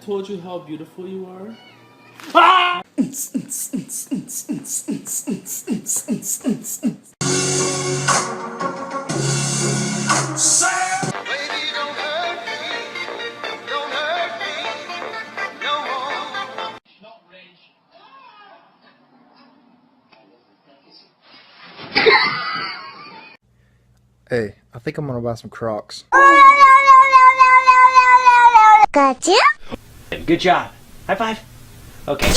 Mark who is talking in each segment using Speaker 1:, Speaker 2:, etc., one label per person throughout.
Speaker 1: told you how beautiful you are? Ah!
Speaker 2: Hey, I think I'm gonna buy some Crocs.
Speaker 3: Gotcha.
Speaker 4: Good job. High five. Okay.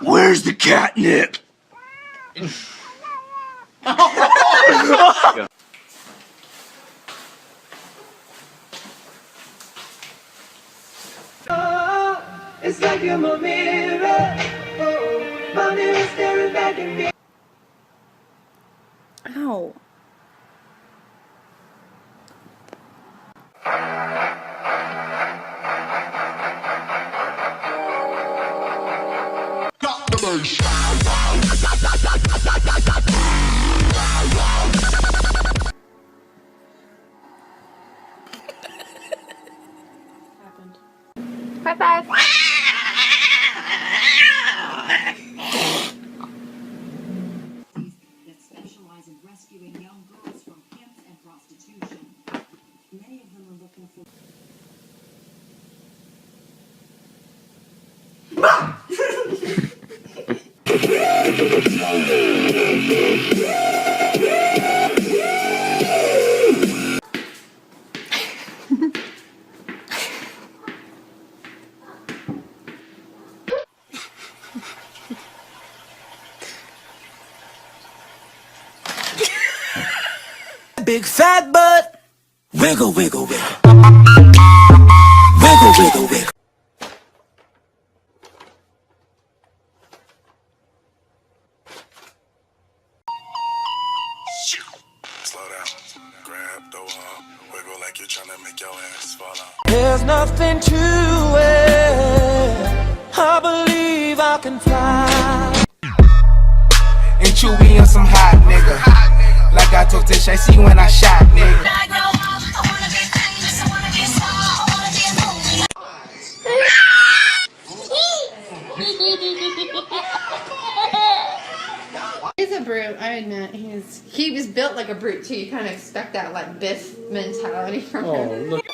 Speaker 5: Where's the catnip?
Speaker 6: It's like I'm a mirror. Oh, my mirror staring back at me.
Speaker 3: Ow. High five.
Speaker 7: That specialize in rescuing young girls from pimps and prostitution. Many of them are looking for
Speaker 6: Big fat butt. Wiggle, wiggle, wiggle. Wiggle, wiggle, wiggle.
Speaker 8: Slow down, grab the wall, wiggle like you're trying to make your ass fall off.
Speaker 6: There's nothing to it. I believe I can fly.
Speaker 2: And you be on some hot nigga. Like I told Tish, I see you when I shot nigga.
Speaker 9: He's a brute, I admit. He was built like a brute too. You kind of expect that like Biff mentality from him.
Speaker 1: Oh, look.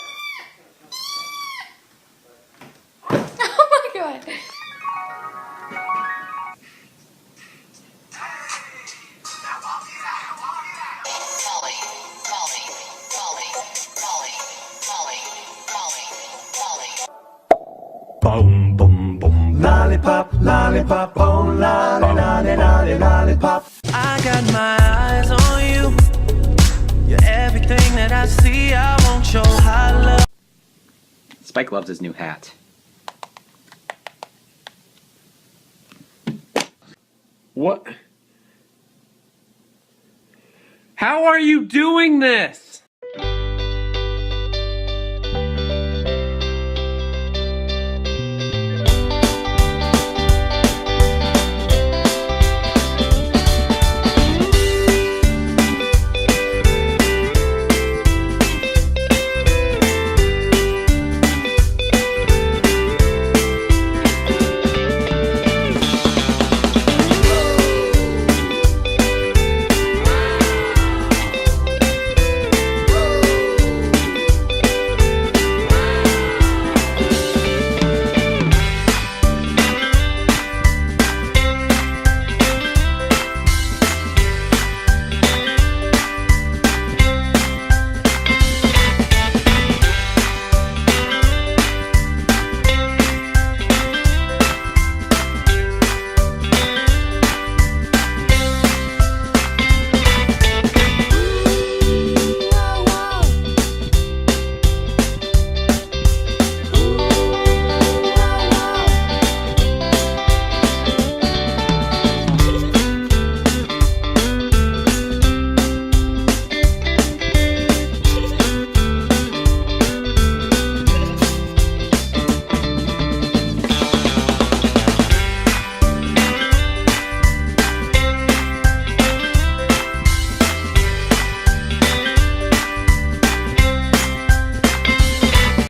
Speaker 9: Oh my god.
Speaker 6: Boom, boom, boom. Lollipop, lollipop, oh, lolly, lolly, lolly, lollipop. I got my eyes on you. You're everything that I see. I won't show how love.
Speaker 4: Spike loves his new hat.
Speaker 1: What? How are you doing this?